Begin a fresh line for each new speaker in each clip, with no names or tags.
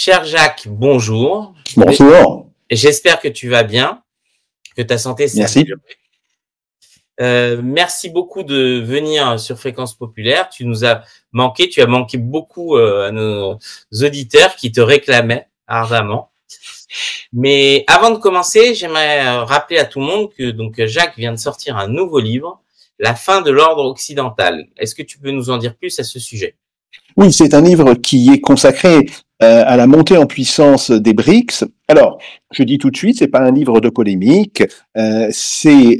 Cher Jacques, bonjour.
Bonjour.
J'espère que tu vas bien, que ta santé s'est
Merci.
améliorée. Merci beaucoup de venir sur Fréquence Populaire. Tu nous as manqué, tu as manqué beaucoup à nos auditeurs qui te réclamaient ardemment. Mais avant de commencer, j'aimerais rappeler à tout le monde que Jacques vient de sortir un nouveau livre, La fin de l'ordre occidental. Est-ce que tu peux nous en dire plus à ce sujet?
Oui, c'est un livre qui est consacré à la montée en puissance des BRICS. Alors, je dis tout de suite, c'est pas un livre de polémique, c'est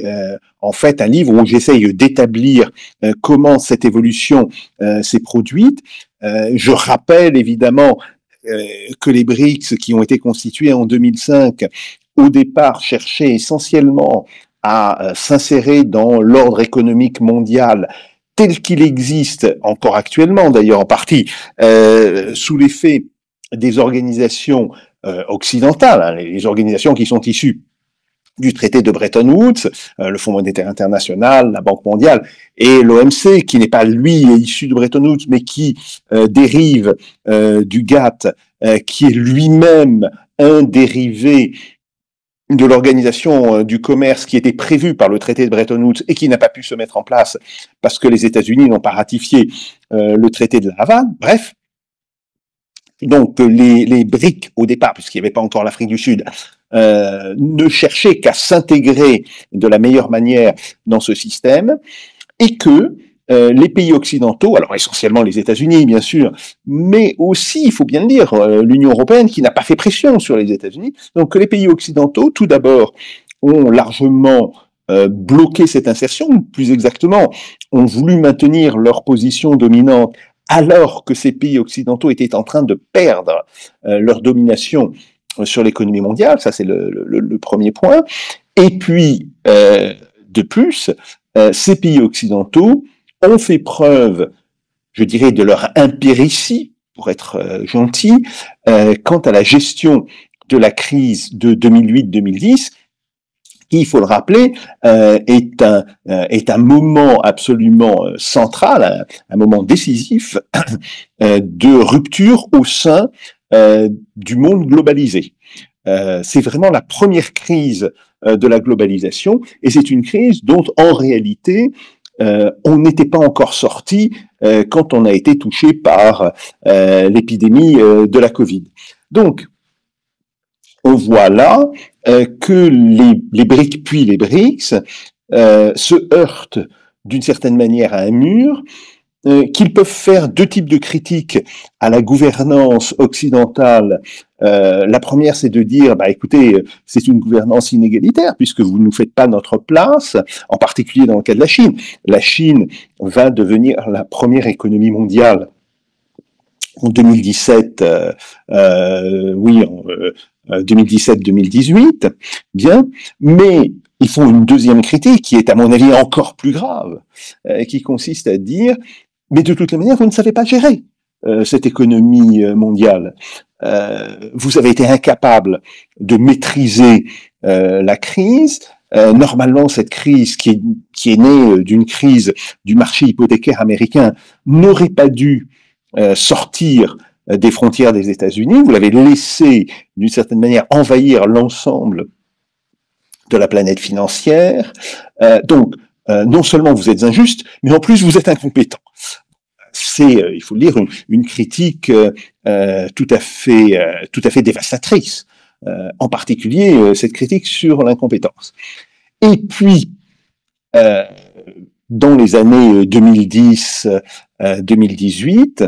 en fait un livre où j'essaye d'établir comment cette évolution s'est produite. Je rappelle évidemment que les BRICS qui ont été constitués en 2005, au départ, cherchaient essentiellement à s'insérer dans l'ordre économique mondial tel qu'il existe encore actuellement, d'ailleurs en partie, sous l'effet des organisations occidentales, hein, les organisations qui sont issues du traité de Bretton Woods, le Fonds monétaire international, la Banque mondiale et l'OMC, qui n'est pas lui issu de Bretton Woods, mais qui dérive du GATT, qui est lui-même un dérivé de l'organisation du commerce qui était prévue par le traité de Bretton Woods et qui n'a pas pu se mettre en place parce que les États-Unis n'ont pas ratifié le traité de La Havane. Bref, donc les BRIC au départ, puisqu'il n'y avait pas encore l'Afrique du Sud, ne cherchaient qu'à s'intégrer de la meilleure manière dans ce système et que les pays occidentaux, alors essentiellement les États-Unis bien sûr, mais aussi, il faut bien le dire, l'Union européenne qui n'a pas fait pression sur les États-Unis, donc que les pays occidentaux, tout d'abord, ont largement bloqué cette insertion, plus exactement, ont voulu maintenir leur position dominante alors que ces pays occidentaux étaient en train de perdre leur domination sur l'économie mondiale, ça c'est le premier point, et puis, de plus, ces pays occidentaux ont fait preuve, je dirais, de leur impéritie, pour être gentil, quant à la gestion de la crise de 2008-2010, qui, il faut le rappeler, est un moment absolument central, un moment décisif de rupture au sein du monde globalisé. C'est vraiment la première crise de la globalisation, et c'est une crise dont, en réalité, on n'était pas encore sorti quand on a été touché par l'épidémie de la Covid. Donc, on voit là que les BRIC puis les BRICS se heurtent d'une certaine manière à un mur, qu'ils peuvent faire deux types de critiques à la gouvernance occidentale. La première, c'est de dire, bah, écoutez, c'est une gouvernance inégalitaire puisque vous ne nous faites pas notre place, en particulier dans le cas de la Chine. La Chine va devenir la première économie mondiale en 2017, 2017-2018, bien, mais ils font une deuxième critique qui est à mon avis encore plus grave, qui consiste à dire mais de toute manière, vous ne savez pas gérer cette économie mondiale. Vous avez été incapable de maîtriser la crise. Normalement, cette crise qui est née d'une crise du marché hypothécaire américain n'aurait pas dû sortir des frontières des États-Unis. Vous l'avez laissé, d'une certaine manière, envahir l'ensemble de la planète financière. Donc, non seulement vous êtes injuste, mais en plus vous êtes incompétent. C'est, il faut le dire, une critique tout à fait dévastatrice. En particulier, cette critique sur l'incompétence. Et puis, dans les années 2010-2018,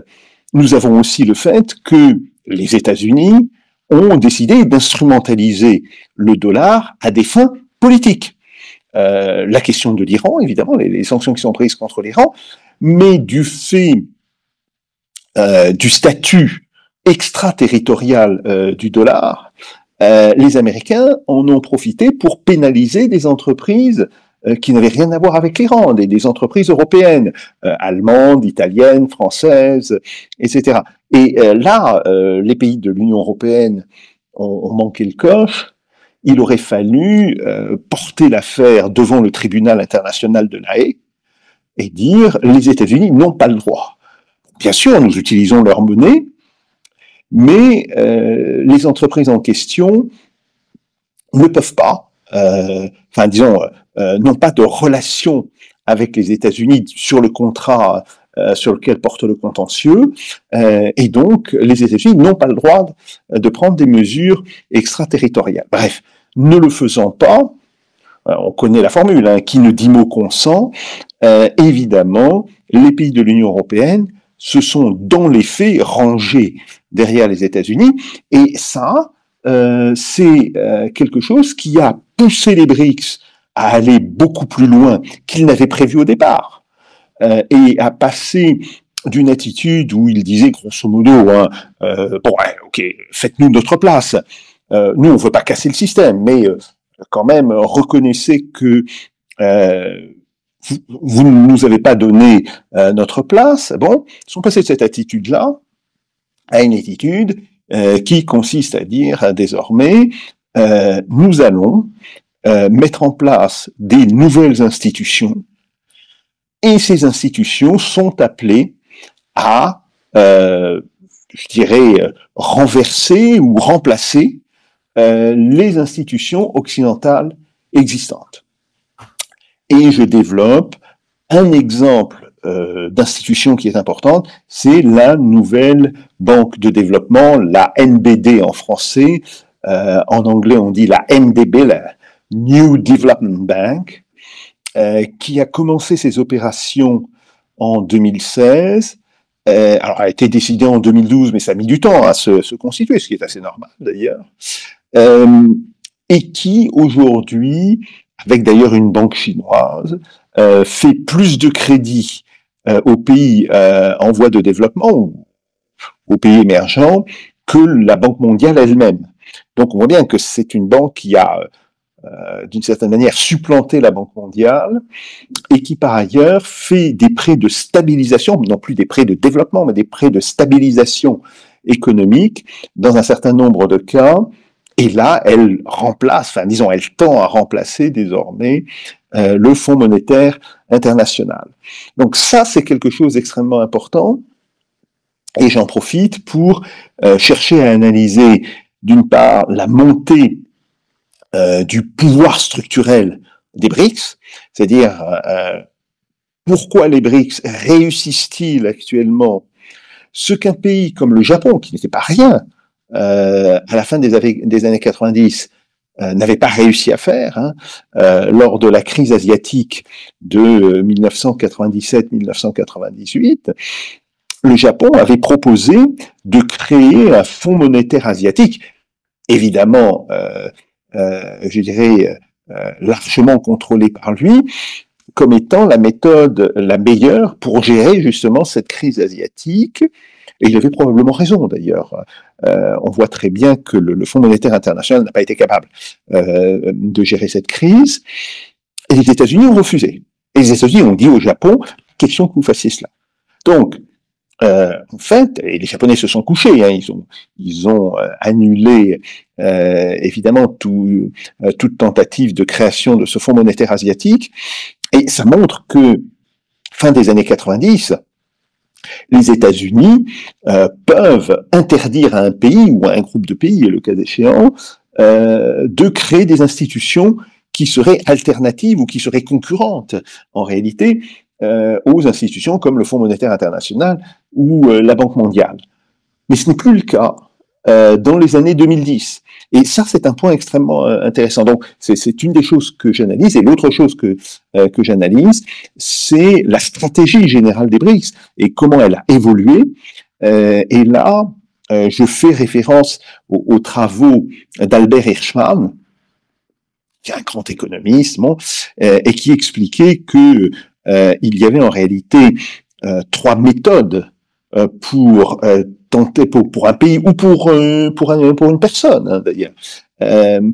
nous avons aussi le fait que les États-Unis ont décidé d'instrumentaliser le dollar à des fins politiques. La question de l'Iran, évidemment, les sanctions qui sont prises contre l'Iran, mais du fait du statut extraterritorial du dollar, les Américains en ont profité pour pénaliser des entreprises qui n'avaient rien à voir avec l'Iran, des entreprises européennes, allemandes, italiennes, françaises, etc. Et là, les pays de l'Union européenne ont manqué le coche. Il aurait fallu porter l'affaire devant le tribunal international de La Haye et dire les États-Unis n'ont pas le droit. Bien sûr, nous utilisons leur monnaie, mais les entreprises en question ne peuvent pas, n'ont pas de relation avec les États-Unis sur le contrat sur lequel porte le contentieux, et donc les États-Unis n'ont pas le droit de prendre des mesures extraterritoriales. Bref, ne le faisant pas, on connaît la formule, hein, qui ne dit mot consent, évidemment, les pays de l'Union européenne se sont dans les faits rangés derrière les États-Unis, et ça, c'est quelque chose qui a poussé les BRICS à aller beaucoup plus loin qu'ils n'avaient prévu au départ, et à passer d'une attitude où ils disaient grosso modo, hein, ok, faites-nous notre place, nous on veut pas casser le système, mais quand même reconnaissez que vous ne nous avez pas donné notre place. Bon, ils sont passés de cette attitude-là à une attitude qui consiste à dire désormais, nous allons mettre en place des nouvelles institutions, et ces institutions sont appelées à, je dirais, renverser ou remplacer les institutions occidentales existantes. Et je développe un exemple d'institution qui est importante, c'est la nouvelle banque de développement, la NBD en français, en anglais on dit la NDB, la New Development Bank, qui a commencé ses opérations en 2016. Alors, elle a été décidée en 2012, mais ça a mis du temps à se constituer, ce qui est assez normal d'ailleurs. Et qui aujourd'hui, avec d'ailleurs une banque chinoise, fait plus de crédits aux pays en voie de développement ou aux pays émergents que la Banque mondiale elle-même. Donc on voit bien que c'est une banque qui a d'une certaine manière supplanté la Banque mondiale et qui par ailleurs fait des prêts de stabilisation, non plus des prêts de développement, mais des prêts de stabilisation économique dans un certain nombre de cas. Et là, elle remplace, enfin disons, elle tend à remplacer désormais le Fonds monétaire international. Donc ça, c'est quelque chose d'extrêmement important. Et j'en profite pour chercher à analyser, d'une part, la montée du pouvoir structurel des BRICS, c'est-à-dire pourquoi les BRICS réussissent-ils actuellement ce qu'un pays comme le Japon, qui n'était pas rien à la fin des années 90, n'avait pas réussi à faire, hein, lors de la crise asiatique de 1997-1998, le Japon avait proposé de créer un fonds monétaire asiatique, évidemment, je dirais, largement contrôlé par lui, comme étant la méthode la meilleure pour gérer justement cette crise asiatique. Et il avait probablement raison d'ailleurs. On voit très bien que le Fonds monétaire international n'a pas été capable de gérer cette crise. Et les États-Unis ont refusé. Et les États-Unis ont dit au Japon, question que vous fassiez cela. Donc, en fait, et les Japonais se sont couchés, hein, ils ont annulé évidemment toute tentative de création de ce Fonds monétaire asiatique, et ça montre que fin des années 90, les États-Unis peuvent interdire à un pays ou à un groupe de pays, le cas échéant, de créer des institutions qui seraient alternatives ou qui seraient concurrentes, en réalité, aux institutions comme le Fonds monétaire international ou la Banque mondiale. Mais ce n'est plus le cas dans les années 2010. Et ça, c'est un point extrêmement intéressant. Donc, c'est une des choses que j'analyse. Et l'autre chose que j'analyse, c'est la stratégie générale des BRICS et comment elle a évolué. Et là, je fais référence aux travaux d'Albert Hirschman, qui est un grand économiste, bon, et qui expliquait que il y avait en réalité trois méthodes pour tenter, pour un pays ou pour une personne, hein, d'ailleurs,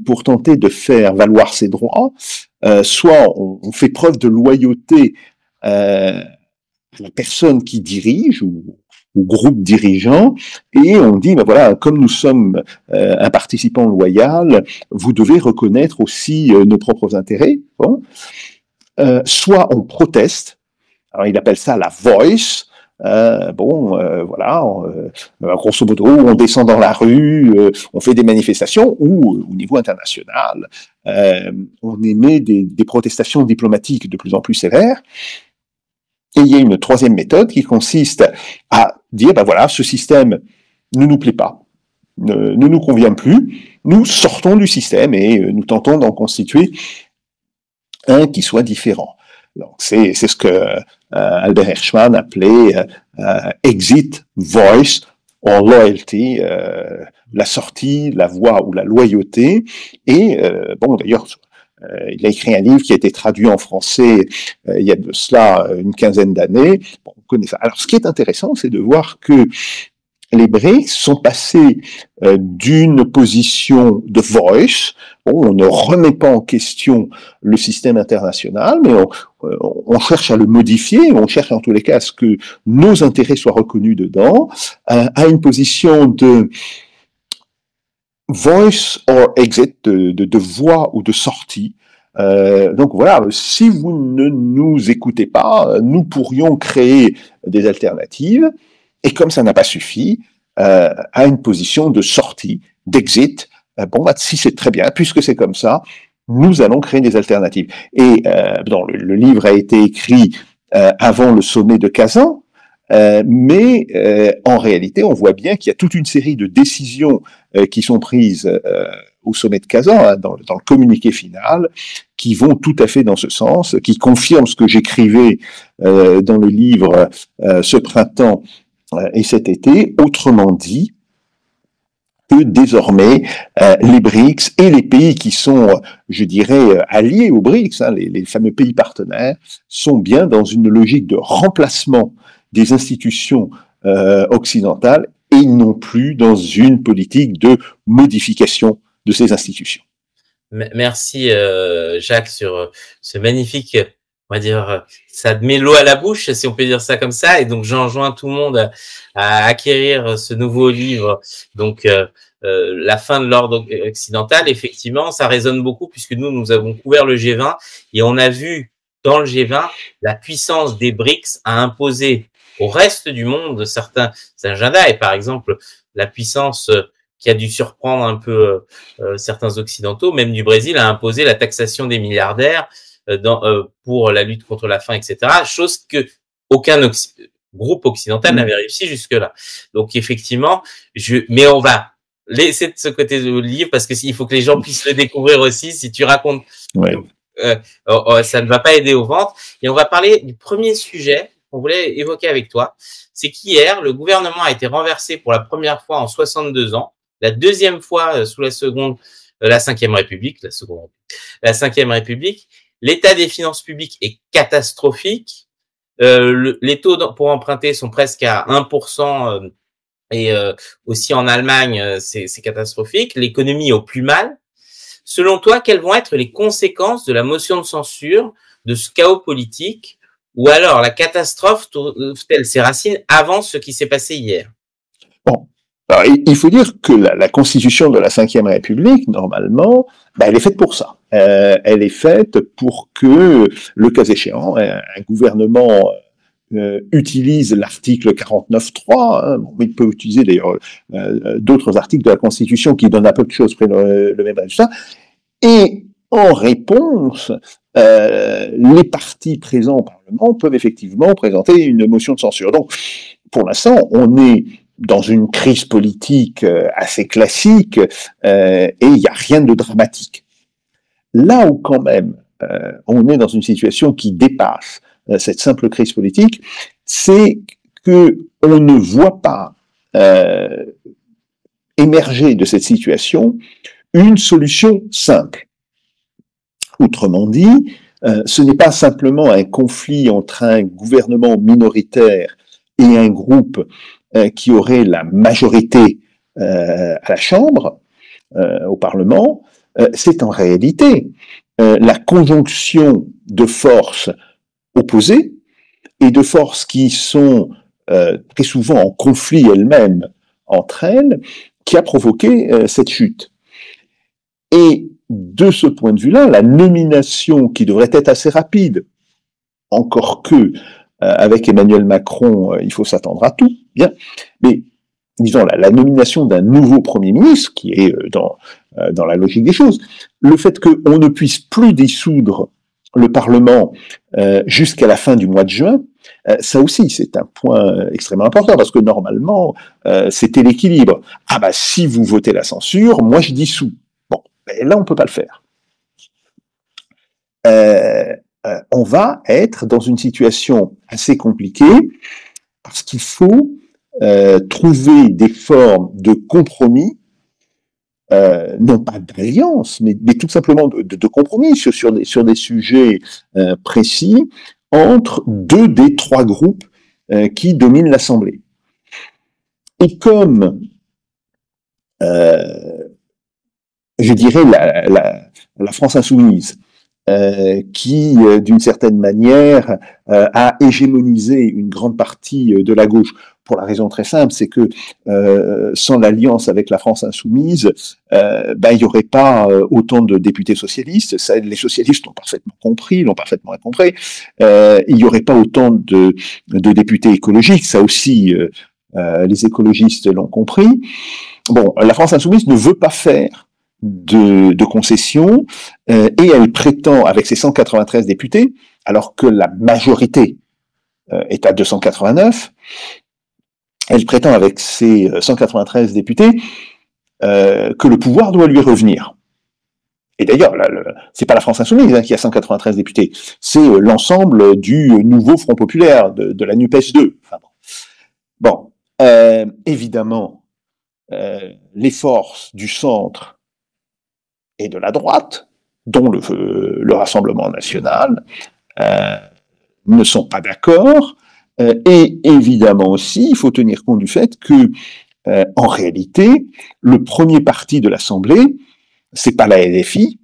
pour tenter de faire valoir ses droits. Soit on fait preuve de loyauté à la personne qui dirige ou au groupe dirigeant, et on dit, ben voilà, comme nous sommes un participant loyal, vous devez reconnaître aussi nos propres intérêts. Bon. Soit on proteste, alors il appelle ça la voice, voilà, grosso modo, on descend dans la rue, on fait des manifestations, ou au niveau international, on émet des protestations diplomatiques de plus en plus sévères. Et il y a une troisième méthode qui consiste à dire, ben voilà, ce système ne nous plaît pas, ne nous convient plus, nous sortons du système et nous tentons d'en constituer un qui soit différent. Donc c'est ce que Albert Hirschman appelait exit, voice or loyalty, la sortie, la voix ou la loyauté. Et d'ailleurs, il a écrit un livre qui a été traduit en français il y a de cela une quinzaine d'années. Bon, on connaît ça. Alors, ce qui est intéressant, c'est de voir que les BRICS sont passés d'une position de voice, on ne remet pas en question le système international, mais on cherche à le modifier, on cherche en tous les cas à ce que nos intérêts soient reconnus dedans, à une position de voice or exit, de voix ou de sortie. Donc voilà, si vous ne nous écoutez pas, nous pourrions créer des alternatives, et comme ça n'a pas suffi, à une position de sortie, d'exit, si c'est très bien, puisque c'est comme ça, nous allons créer des alternatives. Et le livre a été écrit avant le sommet de Kazan, mais en réalité, on voit bien qu'il y a toute une série de décisions qui sont prises au sommet de Kazan, dans le communiqué final, qui vont tout à fait dans ce sens, qui confirment ce que j'écrivais dans le livre ce printemps et cet été. Autrement dit, que désormais les BRICS et les pays qui sont, je dirais, alliés aux BRICS, les fameux pays partenaires, sont bien dans une logique de remplacement des institutions occidentales et non plus dans une politique de modification de ces institutions.
Merci Jacques sur ce magnifique, on va dire, ça met l'eau à la bouche, si on peut dire ça comme ça, et donc j'enjoins tout le monde à acquérir ce nouveau livre, donc la fin de l'ordre occidental. Effectivement, ça résonne beaucoup puisque nous avons couvert le G20 et on a vu dans le G20 la puissance des BRICS à imposer au reste du monde certains agendas, et par exemple la puissance qui a dû surprendre un peu certains occidentaux, même du Brésil, a imposé la taxation des milliardaires pour la lutte contre la faim, etc. Chose que aucun groupe occidental n'avait réussi jusque-là. Donc effectivement, mais on va laisser de ce côté le livre parce que il faut que les gens puissent le découvrir aussi. Si tu racontes, ça ne va pas aider aux ventes. Et on va parler du premier sujet qu'on voulait évoquer avec toi. C'est qu'hier, le gouvernement a été renversé pour la première fois en 62 ans, la deuxième fois sous la Cinquième République, la Cinquième République. L'état des finances publiques est catastrophique. Les taux pour emprunter sont presque à 1%, et aussi en Allemagne, c'est catastrophique. L'économie est au plus mal. Selon toi, quelles vont être les conséquences de la motion de censure, de ce chaos politique, ou alors la catastrophe trouve-t-elle ses racines avant ce qui s'est passé hier?
Bon, alors, il faut dire que la constitution de la Cinquième République, normalement, elle est faite pour ça. Elle est faite pour que, le cas échéant, un gouvernement utilise l'article 49.3, il peut utiliser d'ailleurs d'autres articles de la Constitution qui donnent à peu de choses près le même résultat, et en réponse, les partis présents au Parlement peuvent effectivement présenter une motion de censure. Donc, pour l'instant, on est dans une crise politique assez classique et il n'y a rien de dramatique. Là où quand même on est dans une situation qui dépasse cette simple crise politique, c'est que on ne voit pas émerger de cette situation une solution simple. Autrement dit, ce n'est pas simplement un conflit entre un gouvernement minoritaire et un groupe qui aurait la majorité à la Chambre, au Parlement, c'est en réalité la conjonction de forces opposées et de forces qui sont très souvent en conflit elles-mêmes entre elles, qui a provoqué cette chute. Et de ce point de vue-là, la nomination qui devrait être assez rapide, encore que avec Emmanuel Macron, il faut s'attendre à tout, bien. Mais disons la nomination d'un nouveau Premier ministre, qui est dans la logique des choses, le fait qu'on ne puisse plus dissoudre le Parlement jusqu'à la fin du mois de juin, ça aussi, c'est un point extrêmement important, parce que normalement, c'était l'équilibre. Ah bah, si vous votez la censure, moi je dissous. Bon, mais là, on peut pas le faire. On va être dans une situation assez compliquée, parce qu'il faut trouver des formes de compromis, non pas d'alliance, mais tout simplement de compromis sur des sujets précis, entre deux des trois groupes qui dominent l'Assemblée. Et comme, je dirais, la France insoumise, qui, d'une certaine manière, a hégémonisé une grande partie de la gauche, pour la raison très simple, c'est que sans l'alliance avec la France insoumise, il n'y aurait pas autant de députés socialistes. Ça, les socialistes l'ont parfaitement compris, il n'y aurait pas autant de députés écologiques. Ça aussi, les écologistes l'ont compris. Bon, la France insoumise ne veut pas faire de concessions, et elle prétend, avec ses 193 députés, alors que la majorité est à 289, elle prétend avec ses 193 députés que le pouvoir doit lui revenir. Et d'ailleurs, c'est pas la France insoumise qui a 193 députés, c'est l'ensemble du nouveau Front populaire, de la NUPES 2. Enfin, bon, évidemment, les forces du centre et de la droite, dont le Rassemblement national, ne sont pas d'accord. Et évidemment aussi, il faut tenir compte du fait que, en réalité, le premier parti de l'Assemblée, c'est pas la LFI,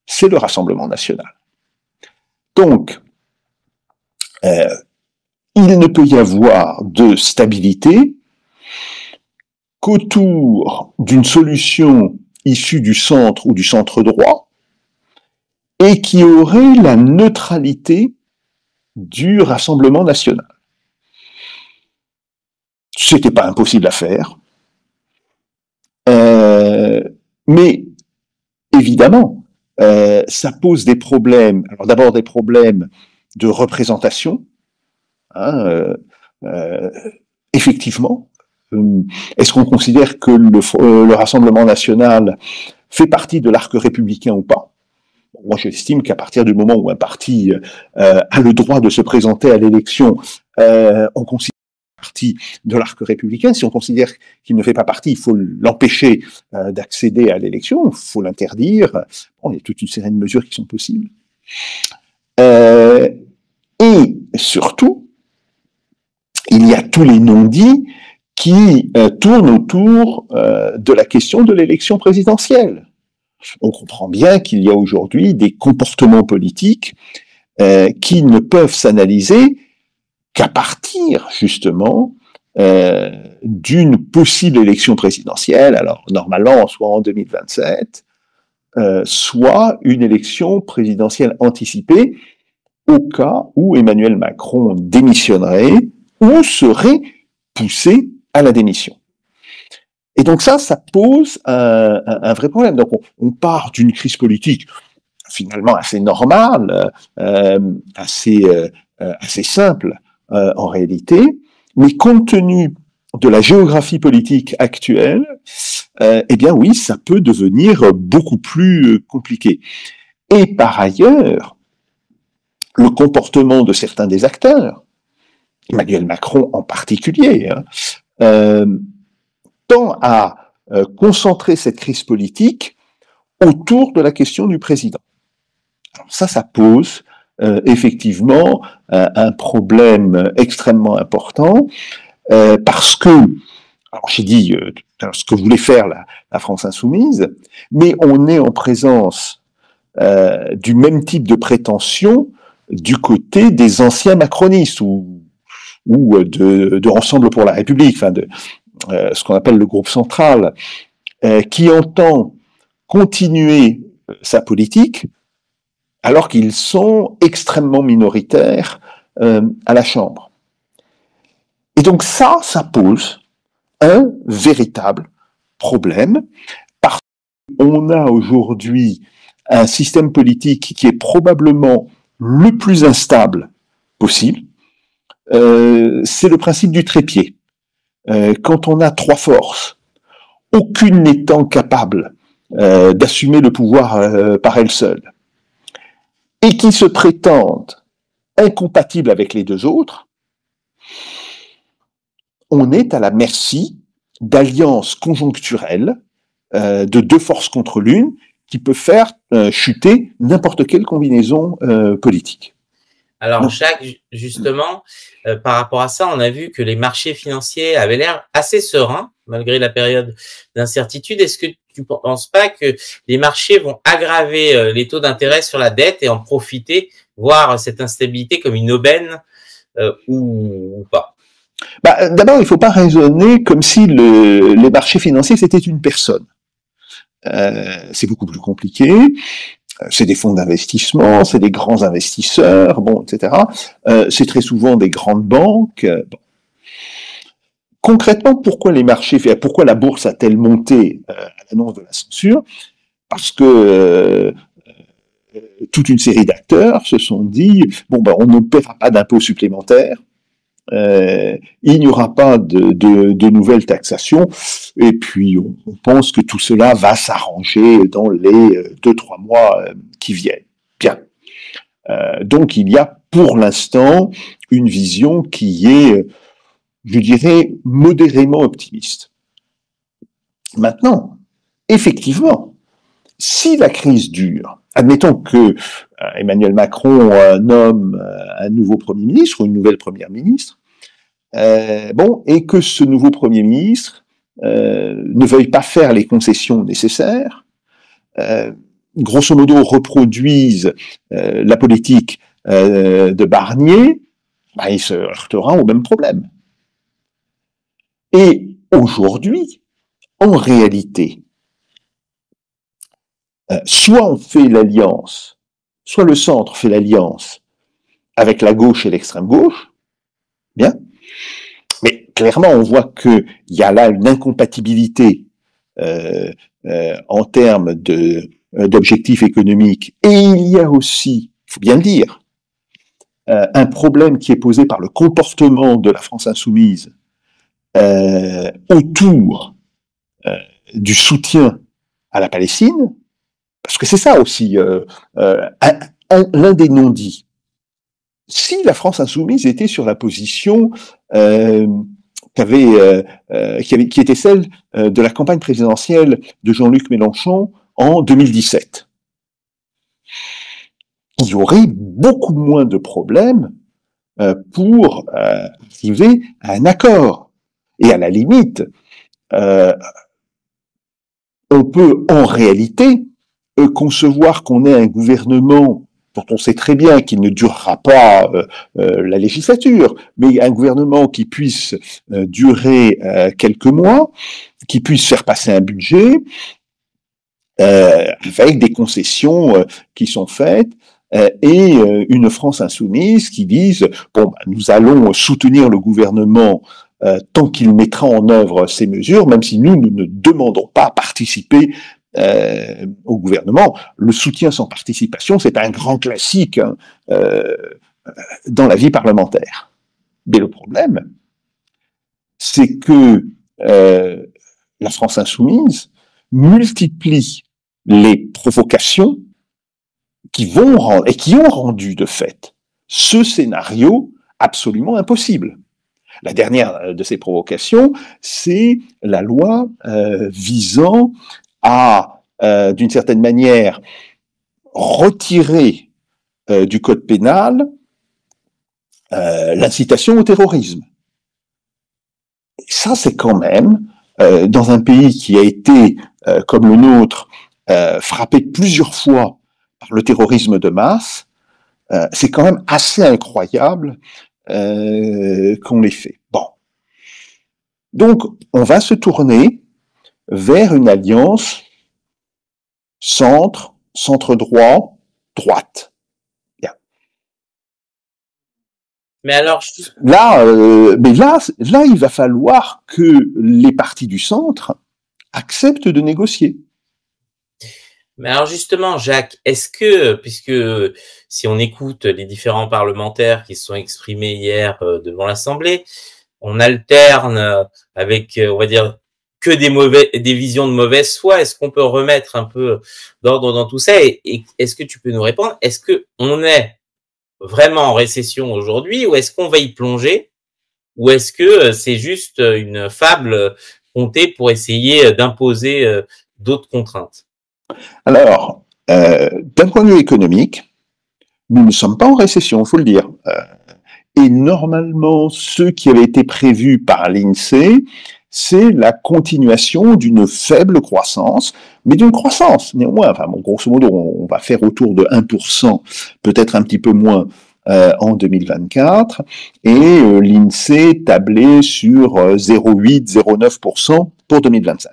c'est le Rassemblement national. Donc, il ne peut y avoir de stabilité qu'autour d'une solution issue du centre ou du centre droit, et qui aurait la neutralité du Rassemblement national. C'était pas impossible à faire, mais évidemment, ça pose des problèmes. Alors d'abord des problèmes de représentation. Effectivement, est-ce qu'on considère que le Rassemblement national fait partie de l'arc républicain ou pas? Moi, j'estime qu'à partir du moment où un parti a le droit de se présenter à l'élection, on considère partie de l'arc républicain. Si on considère qu'il ne fait pas partie, il faut l'empêcher d'accéder à l'élection, il faut l'interdire. Bon, il y a toute une série de mesures qui sont possibles. Et surtout, il y a tous les non-dits qui tournent autour de la question de l'élection présidentielle. On comprend bien qu'il y a aujourd'hui des comportements politiques qui ne peuvent s'analyser qu'à partir, justement, d'une possible élection présidentielle, alors normalement soit en 2027, soit une élection présidentielle anticipée au cas où Emmanuel Macron démissionnerait ou serait poussé à la démission. Et donc ça pose un vrai problème. Donc on part d'une crise politique finalement assez normale, assez simple en réalité, mais compte tenu de la géographie politique actuelle, eh bien oui, ça peut devenir beaucoup plus compliqué. Et par ailleurs, le comportement de certains des acteurs, Emmanuel Macron en particulier, tend à concentrer cette crise politique autour de la question du président. Alors ça pose effectivement un problème extrêmement important, parce que, alors j'ai dit ce que voulait faire la France insoumise, mais on est en présence du même type de prétention du côté des anciens macronistes ou de Ensemble pour la République, enfin de ce qu'on appelle le groupe central, qui entend continuer sa politique alors qu'ils sont extrêmement minoritaires à la Chambre. Et donc ça pose un véritable problème, parce qu'on a aujourd'hui un système politique qui est probablement le plus instable possible. C'est le principe du trépied. Quand on a trois forces, aucune n'étant capable d'assumer le pouvoir par elle seule, et qui se prétendent incompatibles avec les deux autres, on est à la merci d'alliances conjoncturelles de deux forces contre l'une qui peut faire chuter n'importe quelle combinaison politique.
Alors, Jacques, justement, par rapport à ça, on a vu que les marchés financiers avaient l'air assez sereins, malgré la période d'incertitude. Est-ce que tu ne penses pas que les marchés vont aggraver les taux d'intérêt sur la dette et en profiter, voir cette instabilité comme une aubaine ou pas?
D'abord, il ne faut pas raisonner comme si les marchés financiers, c'était une personne. C'est beaucoup plus compliqué. C'est des fonds d'investissement, c'est des grands investisseurs, bon, etc. C'est très souvent des grandes banques. Bon. Concrètement, pourquoi les marchés, pourquoi la bourse a-t-elle monté à l'annonce de la censure? Parce que toute une série d'acteurs se sont dit, bon, on ne paiera pas d'impôts supplémentaires, il n'y aura pas de nouvelles taxations, et puis on pense que tout cela va s'arranger dans les 2-3 mois qui viennent. Bien. Donc il y a pour l'instant une vision qui est, je dirais, modérément optimiste. Maintenant, effectivement, si la crise dure, admettons que Emmanuel Macron nomme un nouveau Premier ministre ou une nouvelle Première ministre, et que ce nouveau Premier ministre ne veuille pas faire les concessions nécessaires, grosso modo reproduise la politique de Barnier, il se heurtera au même problème. Et aujourd'hui, en réalité, soit on fait l'alliance, soit le centre fait l'alliance avec la gauche et l'extrême gauche, bien, mais clairement on voit qu'il y a là une incompatibilité en termes d'objectifs économiques, et il y a aussi, il faut bien le dire, un problème qui est posé par le comportement de la France insoumise autour du soutien à la Palestine, parce que c'est ça aussi l'un des non-dits. Si la France insoumise était sur la position qui était celle de la campagne présidentielle de Jean-Luc Mélenchon en 2017, il y aurait beaucoup moins de problèmes pour arriver à un accord. Et à la limite, on peut en réalité concevoir qu'on ait un gouvernement dont on sait très bien qu'il ne durera pas la législature, mais un gouvernement qui puisse durer quelques mois, qui puisse faire passer un budget, avec des concessions qui sont faites, et une France insoumise qui dise nous allons soutenir le gouvernement tant qu'il mettra en œuvre ces mesures, même si nous ne demandons pas à participer au gouvernement. Le soutien sans participation, c'est un grand classique dans la vie parlementaire. Mais le problème, c'est que la France insoumise multiplie les provocations qui ont rendu de fait ce scénario absolument impossible. La dernière de ces provocations, c'est la loi visant à, d'une certaine manière, retirer du code pénal l'incitation au terrorisme. Et ça, c'est quand même, dans un pays qui a été, comme le nôtre, frappé plusieurs fois par le terrorisme de masse, c'est quand même assez incroyable qu'on l'ait fait. Bon. Donc, on va se tourner vers une alliance centre droit, droite.
Mais alors,
Là, il va falloir que les partis du centre acceptent de négocier.
mais alors justement, Jacques, est-ce que, puisque si on écoute les différents parlementaires qui se sont exprimés hier devant l'Assemblée, on alterne avec, on va dire, que des visions de mauvaise foi. Est-ce qu'on peut remettre un peu d'ordre dans tout ça et est-ce que tu peux nous répondre? Est-ce que on est vraiment en récession aujourd'hui ou est-ce qu'on va y plonger ou est-ce que c'est juste une fable contée pour essayer d'imposer d'autres contraintes?
Alors, d'un point de vue économique, nous ne sommes pas en récession, il faut le dire. Et normalement, ce qui avait été prévu par l'INSEE, c'est la continuation d'une faible croissance, mais d'une croissance néanmoins. Enfin, bon, grosso modo, on va faire autour de 1%, peut-être un petit peu moins en 2024, et l'INSEE tablait sur 0,8-0,9% pour 2025.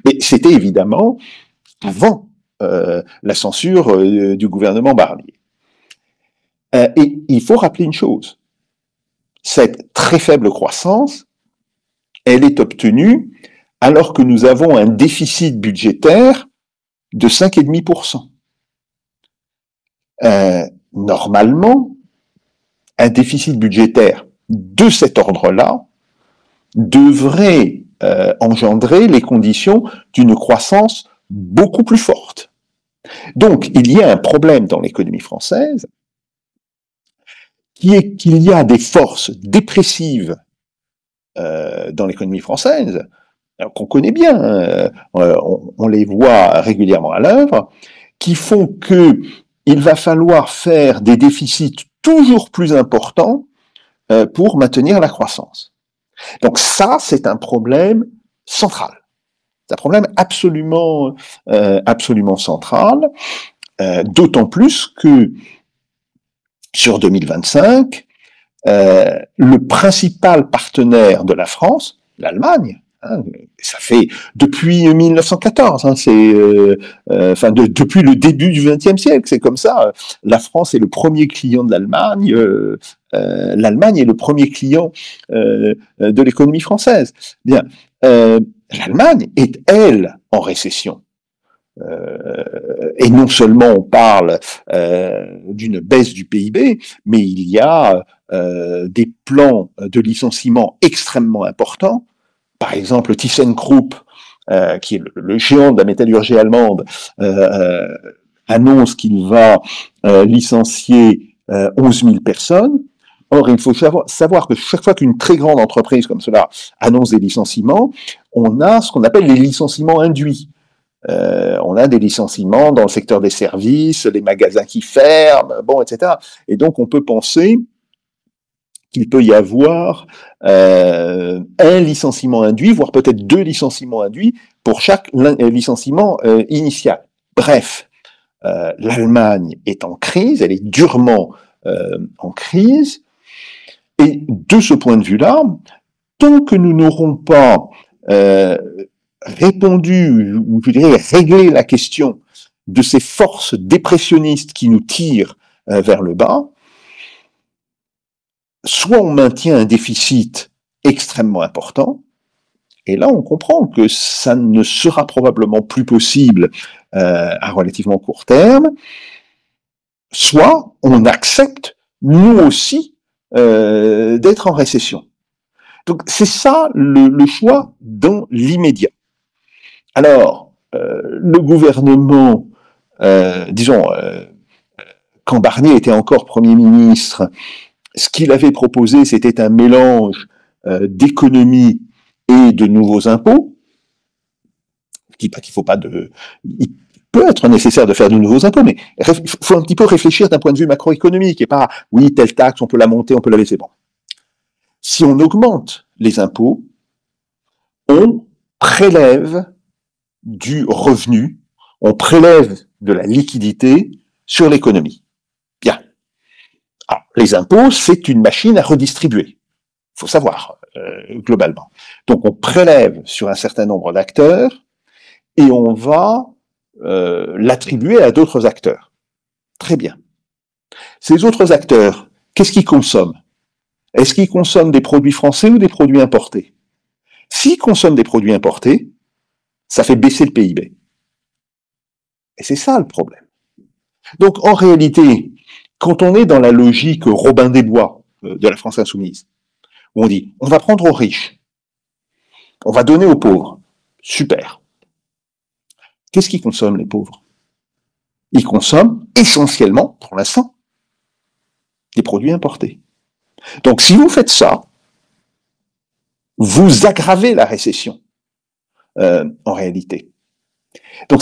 Mais c'était évidemment avant la censure du gouvernement Barnier. Et il faut rappeler une chose, cette très faible croissance, elle est obtenue alors que nous avons un déficit budgétaire de 5,5%. Normalement, un déficit budgétaire de cet ordre-là devrait engendrer les conditions d'une croissance beaucoup plus forte. Donc, il y a un problème dans l'économie française qui est qu'il y a des forces dépressives dans l'économie française, qu'on connaît bien, on les voit régulièrement à l'œuvre, qui font que il va falloir faire des déficits toujours plus importants pour maintenir la croissance. Donc ça, c'est un problème central. C'est un problème absolument, absolument central, d'autant plus que sur 2025, le principal partenaire de la France, l'Allemagne, hein, ça fait depuis 1914, hein, depuis le début du XXe siècle, c'est comme ça. La France est le premier client de l'Allemagne. L'Allemagne est le premier client de l'économie française. Bien, l'Allemagne est elle en récession. Et non seulement on parle d'une baisse du PIB, mais il y a des plans de licenciement extrêmement importants. Par exemple, ThyssenKrupp, qui est le géant de la métallurgie allemande, annonce qu'il va licencier 11 000 personnes. Or, il faut savoir que chaque fois qu'une très grande entreprise comme cela annonce des licenciements, on a ce qu'on appelle les licenciements induits. On a des licenciements dans le secteur des services, les magasins qui ferment, bon, etc. Et donc, on peut penser qu'il peut y avoir un licenciement induit, voire peut-être 2 licenciements induits pour chaque licenciement initial. Bref, l'Allemagne est en crise, elle est durement en crise, et de ce point de vue-là, tant que nous n'aurons pas répondu, ou je dirais réglé la question de ces forces dépressionnistes qui nous tirent vers le bas, soit on maintient un déficit extrêmement important, et là on comprend que ça ne sera probablement plus possible à relativement court terme, soit on accepte, nous aussi, d'être en récession. Donc c'est ça le choix dans l'immédiat. Alors, le gouvernement, quand Barnier était encore Premier ministre, ce qu'il avait proposé, c'était un mélange d'économie et de nouveaux impôts. Je dis pas qu'il faut pas de... Il peut être nécessaire de faire de nouveaux impôts, mais il faut un petit peu réfléchir d'un point de vue macroéconomique et pas, oui, telle taxe, on peut la monter, on peut la laisser. Bon. Si on augmente les impôts, on prélève du revenu, on prélève de la liquidité sur l'économie. Bien. Alors, les impôts, c'est une machine à redistribuer. Il faut savoir, globalement. Donc, on prélève sur un certain nombre d'acteurs et on va l'attribuer à d'autres acteurs. Très bien. Ces autres acteurs, qu'est-ce qu'ils consomment? Est-ce qu'ils consomment des produits français ou des produits importés? S'ils consomment des produits importés, ça fait baisser le PIB. Et c'est ça le problème. Donc en réalité, quand on est dans la logique Robin des Bois de la France insoumise, où on dit on va prendre aux riches, on va donner aux pauvres, super. Qu'est-ce qu'ils consomment les pauvres? Ils consomment essentiellement, pour l'instant, des produits importés. Donc si vous faites ça, vous aggravez la récession en réalité. Donc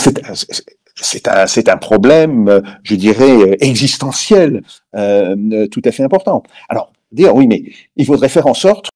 c'est un problème, je dirais, existentiel, tout à fait important. Alors, dire oui, mais il faudrait faire en sorte